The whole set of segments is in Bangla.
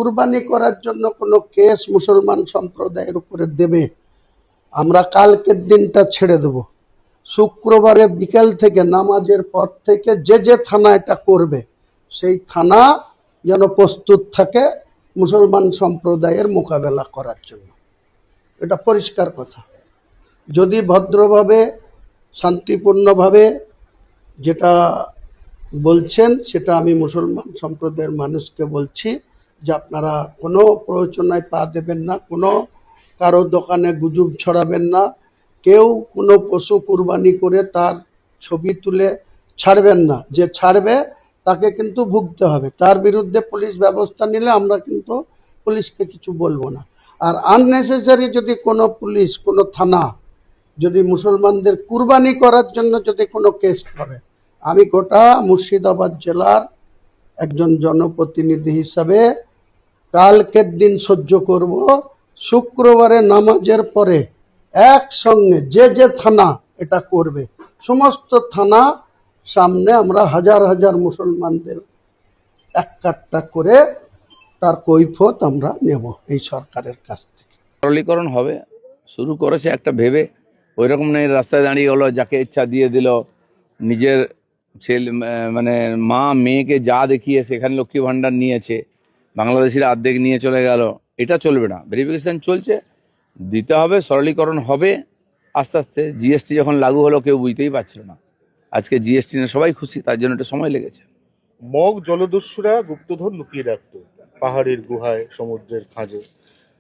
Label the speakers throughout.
Speaker 1: কুরবানি করার জন্য কোনো কেস মুসলমান সম্প্রদায়ের উপরে দেবে, আমরা কালকের দিনটা ছেড়ে দেব। শুক্রবারে বিকেল থেকে নামাজের পর থেকে যে যে থানা এটা করবে সেই থানা যেন প্রস্তুত থাকে মুসলমান সম্প্রদায়ের মোকাবেলা করার জন্য। এটা পরিষ্কার কথা। যদি ভদ্রভাবে শান্তিপূর্ণভাবে যেটা বলছেন সেটা আমি মুসলমান সম্প্রদায়ের মানুষকে বলছি যে আপনারা কোনো প্ররোচনায় পা দেবেন না, কোনো কারো দোকানে গুজব ছড়াবেন না, কেউ কোনো পশু কুরবানি করে তার ছবি তুলে ছাড়বেন না। যে ছাড়বে তাকে কিন্তু ভুগতে হবে, তার বিরুদ্ধে পুলিশ ব্যবস্থা নিলে আমরা কিন্তু পুলিশকে কিছু বলবো না। আর আননেসেসারি যদি কোনো পুলিশ কোনো থানা যদি মুসলমানদের কুরবানি করার জন্য যদি কোনো কেস করে, আমি গোটা মুর্শিদাবাদ জেলার একজন জনপ্রতিনিধি হিসাবে কালকের দিন সহ্য করব। শুক্রবারে নামাজের পরে একসঙ্গে যে যে থানা এটা করবে সমস্ত থানা সামনে আমরা হাজার হাজার মুসলমানদের এক কাট্টা করে তার কৈফিয়ত আমরা নেব এই সরকারের কাছ থেকে।
Speaker 2: সরলীকরণ হবে, শুরু করেছে একটা ভেবে, ওই রকম নেই রাস্তায় দাঁড়িয়ে হলো যাকে ইচ্ছা দিয়ে দিল, নিজের ছেলে মানে মা মেয়েকে যা দেখিয়ে সেখানে লক্ষ্মী ভাণ্ডার নিয়েছে, বাংলাদেশিরা অর্ধেক নিয়ে চলে গেল। এটা চলবে না, ভেরিফিকেশান চলছে, দিতে হবে, সরলীকরণ হবে আস্তে আস্তে। জিএসটি যখন লাগু হলো কেউ বুঝতেই পারছিল না, আজকে জিএসটি নিয়ে সবাই খুশি, তার জন্য এটা সময় লেগেছে।
Speaker 3: মগ জলদস্যুরা গুপ্তধন লুকিয়ে রাখতো পাহাড়ের গুহায়, সমুদ্রের খাঁজে।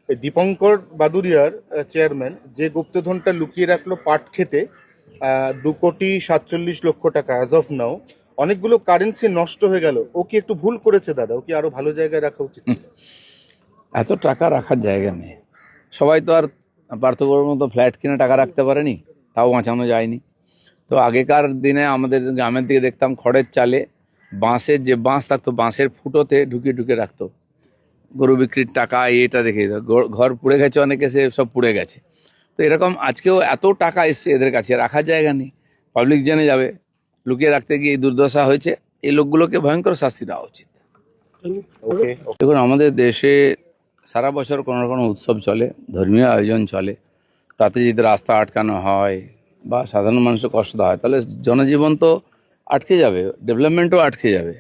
Speaker 3: এই দীপঙ্কর বাদুরিয়ার চেয়ারম্যান যে গুপ্তধনটা লুকিয়ে রাখলো পাট খেতে 2,47,00,000 টাকা অ্যাজ অফ নাও, অনেকগুলো কারেন্সি নষ্ট হয়ে গেল। ও কি একটু ভুল করেছে দাদা? ও কি আরো ভালো জায়গায় রাখা উচিত?
Speaker 2: এত টাকা রাখার জায়গা নেই, সবাই তো আর পার্থক্যর মতো ফ্ল্যাট কিনে টাকা রাখতে পারেনি, তাও বাঁচানো যায়নি। তো আগেকার দিনে আমাদের গ্রামের দিকে দেখতাম খড়ের চালে বাঁশের যে বাঁশ থাকতো, বাঁশের ফুটোতে ঢুকিয়ে ঢুকিয়ে রাখতো গরু বিক্রির টাকা, এটা রেখে দিত। ঘর পুড়ে গেছে, অনেকে সে সব পুড়ে গেছে। তো এরকম আজকেও এত টাকা এসছে এদের কাছে, রাখার জায়গা নেই, পাবলিক জেনে যাবে। লুকিয়ে রাখতে গিয়ে এই দুর্দশা হয়েছে, এই লোকগুলোকে ভয়ঙ্কর শাস্তি দেওয়া উচিত। দেখুন, আমাদের দেশে সারা বছর কোনো না কোনো উৎসব চলে, ধর্মীয় আয়োজন চলে, তাতে যদি রাস্তা আটকানো হয় বা সাধারণ মানুষের কষ্ট হয় তাহলে জনজীবন তো আটকে যাবে, ডেভেলপমেন্টও আটকে যাবে।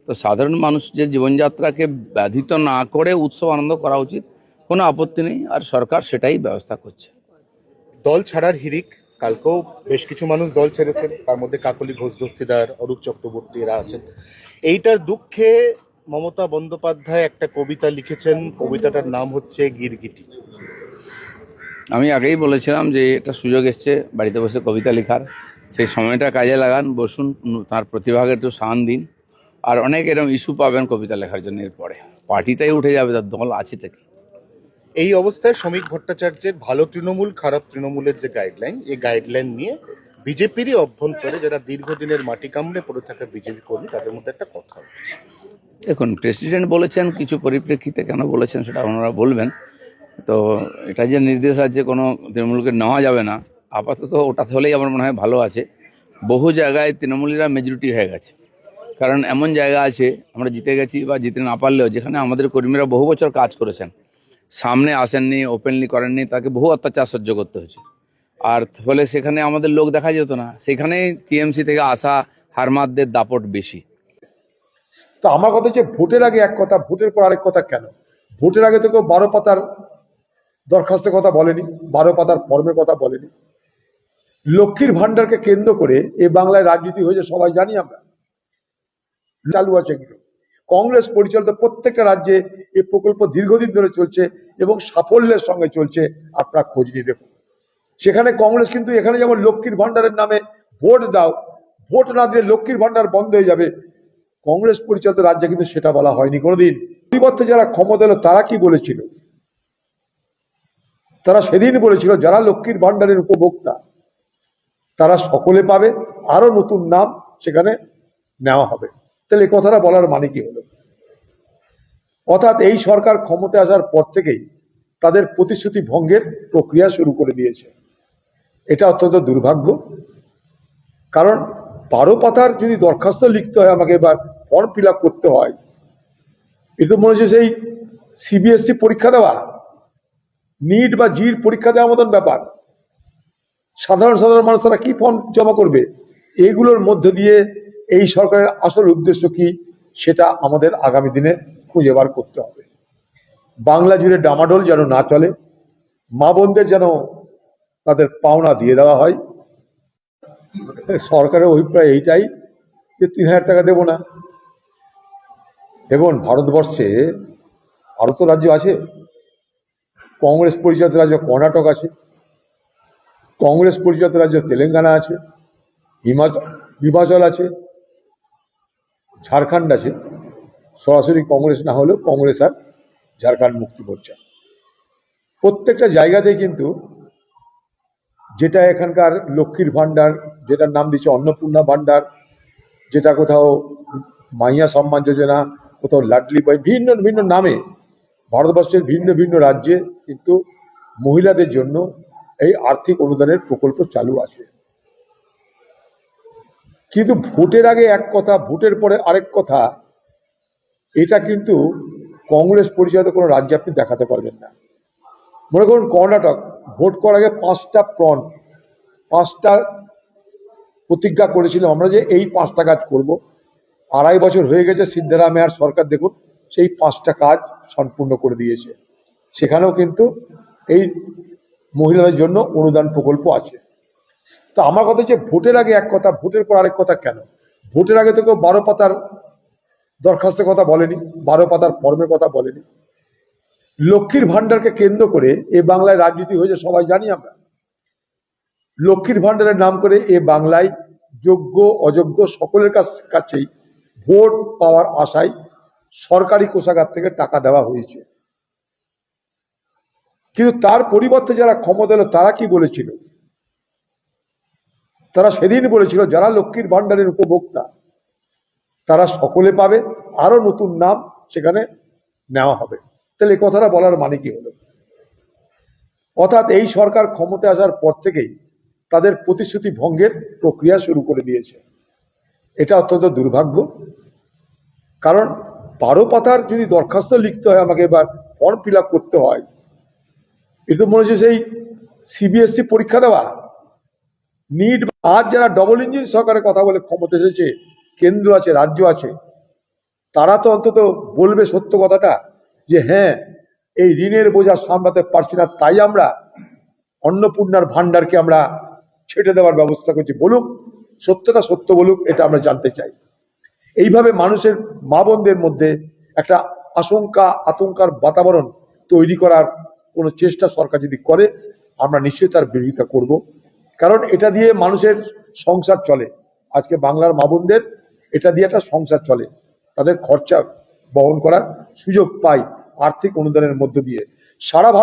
Speaker 2: তো সাধারণ মানুষের জীবনযাত্রাকে ব্যাধিত না করে উৎসব আনন্দ করা উচিত, কোনো আপত্তি নেই, আর সরকার সেটাই ব্যবস্থা করছে।
Speaker 3: দল ছাড়ার হিড়িক, কালকেও বেশ কিছু মানুষ দল ছেড়েছেন, তার মধ্যে কাকলি ঘোষ দস্তিদার, অরূপ চক্রবর্তী এরা আছেন। এইটার দুঃখে মমতা বন্দ্যোপাধ্যায় একটা কবিতা লিখেছেন, কবিতাটার নাম হচ্ছে গিরগিটি।
Speaker 2: আমি আগেই বলেছিলাম যে এটা সুযোগ এসছে বাড়িতে বসে কবিতা লেখার, সেই সময়টা কাজে লাগান, বসুন, তার প্রতিভাকে একটু শান দিন, আর অনেক এরকম ইস্যু পাবেন কবিতা লেখার জন্য। এরপরে পার্টিটাই উঠে যাবে, তার দল আছে কি।
Speaker 3: এই অবস্থায় শ্রমিক ভট্টাচার্যের ভালো তৃণমূল খারাপ তৃণমূলের যে গাইডলাইন, এই গাইডলাইন নিয়ে বিজেপিরই অভ্যন্তরে যারা দীর্ঘদিনের মাটি কামড়ে পড়ে থাকা বিজেপি কর্মী, তাদের মধ্যে একটা কথা হচ্ছে।
Speaker 2: দেখুন, প্রেসিডেন্ট বলেছেন, কিছু পরিপ্রেক্ষিতে কেন বলেছেন সেটা ওনারা বলবেন। তো এটা যে নির্দেশ আছে কোনো তৃণমূলকে নেওয়া যাবে না, আপাতত ওটা হলেই আমার মনে হয় ভালো আছে। বহু জায়গায় তৃণমূলীরা মেজরিটি হয়ে গেছে, কারণ এমন জায়গা আছে আমরা জিতে গেছি বা জিতে না পারলেও যেখানে আমাদের কর্মীরা বহু বছর কাজ করেছেন, সামনে আসেননি, ওপেনলি করেননি, তাকে বহু অত্যাচার সহ্য করতে হয়েছে। আর ফলে সেখানে আমাদের লোক দেখা যেত না, সেখানে টিএমসি থেকে আসা হারমাদদের দাপট বেশি।
Speaker 4: তো আমার কথা হচ্ছে, ভোটের আগে এক কথা, ভোটের পর আরেক কথা কেন? ভোটের আগে তো কেউ 12 পাতার দরখাস্তের কথা বলেনি, 12 পাতার ফর্মের কথা বলেনি। লক্ষ্মীর ভান্ডারকে কেন্দ্র করে এ বাংলায় রাজনীতি হয়েছে, সবাই জানি আমরা, চালু আছে এগুলো। কংগ্রেস পরিচালিত প্রত্যেকটা রাজ্যে এই প্রকল্প দীর্ঘদিন ধরে চলছে এবং সাফল্যের সঙ্গে চলছে, আপনারা খোঁজ নিয়ে দেখুন। সেখানে কংগ্রেস কিন্তু এখানে যেমন লক্ষ্মীর ভান্ডারের নামে ভোট দাও, ভোট না দিলে লক্ষ্মীর ভান্ডার বন্ধ হয়ে যাবে, কংগ্রেস পরিচালিত রাজ্যে কিন্তু সেটা বলা হয়নি কোনোদিন। পরিবর্তে যারা ক্ষমতা এলো তারা কি বলেছিল? তারা সেদিন বলেছিল যারা লক্ষ্মীর ভান্ডারের উপভোক্তা তারা সকলে পাবে, আরো নতুন নাম সেখানে নেওয়া হবে। তাহলে এই কথাটা বলার মানে কি হলো? অর্থাৎ এই সরকার ক্ষমতায় আসার পর থেকেই তাদের প্রতিশ্রুতি ভঙ্গের প্রক্রিয়া শুরু করে দিয়েছে। এটা অত্যন্ত দুর্ভাগ্য, কারণ 12 পাতার যদি দরখাস্ত লিখতে হয় আমাকে, এবার ফর্ম ফিল আপ করতে হয়, এটা মনে হচ্ছে সেই সিবিএসসি পরীক্ষা দেওয়া, নিট বা জির পরীক্ষা দেওয়ার মতন ব্যাপার। সাধারণ সাধারণ মানুষ তারা কি ফর্ম জমা করবে? এগুলোর মধ্যে দিয়ে এই সরকারের আসল উদ্দেশ্য কি সেটা আমাদের আগামী দিনে খুঁজে বার করতে হবে। বাংলা জুড়ে ডামাডোল যেন না চলে, মা বোনদের যেন তাদের পাওনা দিয়ে দেওয়া হয়। সরকারের অভিপ্রায় এইটাই যে 3,000 টাকা দেব না। দেখুন, ভারতবর্ষে আরো তো রাজ্য আছে, কংগ্রেস পরিচালিত রাজ্য কর্ণাটক আছে, কংগ্রেস পরিচালিত রাজ্য তেলেঙ্গানা আছে, হিমাচল আছে, ঝাড়খণ্ড আছে। সরাসরি কংগ্রেস না হলেও কংগ্রেস আর ঝাড়খণ্ড মুক্তি মোর্চা, প্রত্যেকটা জায়গাতেই কিন্তু যেটা এখানকার লক্ষ্মীর ভাণ্ডার, যেটার নাম দিচ্ছে অন্নপূর্ণা ভাণ্ডার, যেটা কোথাও মাইয়া সম্মান যোজনা, কোথাও লাডলি বই, ভিন্ন ভিন্ন নামে ভারতবর্ষের ভিন্ন ভিন্ন রাজ্যে কিন্তু মহিলাদের জন্য এই আর্থিক অনুদানের প্রকল্প চালু আছে। কিন্তু ভোটের আগে এক কথা, ভোটের পরে আরেক কথা, এটা কিন্তু কংগ্রেস পরিচালিত কোনো রাজ্যে আপনি দেখাতে পারবেন না। মনে করুন কর্ণাটক, ভোট করার আগে 5টা প্রতিজ্ঞা করেছিলাম আমরা যে এই 5টা কাজ করব। 2.5 বছর হয়ে গেছে, সিদ্ধারামাইয়ার সরকার দেখুন সেই 5টা কাজ সম্পূর্ণ করে দিয়েছে। সেখানেও কিন্তু এই মহিলাদের জন্য অনুদান প্রকল্প আছে। তো আমার কথা হচ্ছে ভোটের আগে এক কথা, ভোটের পর আরেক কথা কেন? ভোটের আগে তো কেউ 12 পাতার দরখাস্তের কথা বলেনি, 12 পাতার ফর্মের কথা বলেনি। লক্ষ্মীর ভাণ্ডারকে কেন্দ্র করে এ বাংলায় রাজনীতি হয়েছে সবাই জানি আমরা। লক্ষ্মীর ভাণ্ডারের নাম করে এ বাংলায় যোগ্য অযোগ্য সকলের কাছেই ভোট পাওয়ার আশায় সরকারি কোষাগার থেকে টাকা দেওয়া হয়েছে। কিন্তু তার পরিবর্তে যারা ক্ষমতা এলো তারা কি বলেছিল? তারা সেদিন বলেছিল যারা লক্ষ্মীর ভাণ্ডারের উপভোক্তা তারা সকলে পাবে, আরো নতুন নাম সেখানে নেওয়া হবে। তাহলে এই কথাটা বলার মানে কি হলো? অর্থাৎ এই সরকার ক্ষমতায় আসার পর থেকেই তাদের প্রতিশ্রুতি ভঙ্গের প্রক্রিয়া শুরু করে দিয়েছে। এটা অত্যন্ত দুর্ভাগ্য। কারণ 12 পাতার যদি দরখাস্ত লিখতে হয় আমাকে, এবার ফর্ম ফিল আপ করতে হয়, এটা মনে হচ্ছে সেই সিবিএসসি পরীক্ষা দেওয়া, নিট। আজ যারা ডবল ইঞ্জিন সরকারের কথা বলে ক্ষমতা এসেছে, কেন্দ্র আছে রাজ্য আছে, তারা তো অন্তত বলবে সত্য কথাটা যে হ্যাঁ এই ঋণের বোঝা সামলাতে পারছি না, তাই আমরা অন্নপূর্ণার ভাণ্ডারকে আমরা ছেটে দেওয়ার ব্যবস্থা করছি। বলুক, সত্যটা সত্য বলুক, এটা আমরা জানতে চাই। এইভাবে মানুষের মা বোনদের মধ্যে একটা আতঙ্কার বাতাবরণ তৈরি করার কোনো চেষ্টা সরকার যদি করে, আমরা নিশ্চয়ই তার বিরোধিতা করব। কারণ এটা দিয়ে মানুষের সংসার চলে। আজকে বাংলার মা বোনদের এটা দিয়ে একটা সংসার চলে, তাদের খরচা বহন করার সুযোগ পায় আর্থিক অনুদানের মধ্য দিয়ে। সারা ভারত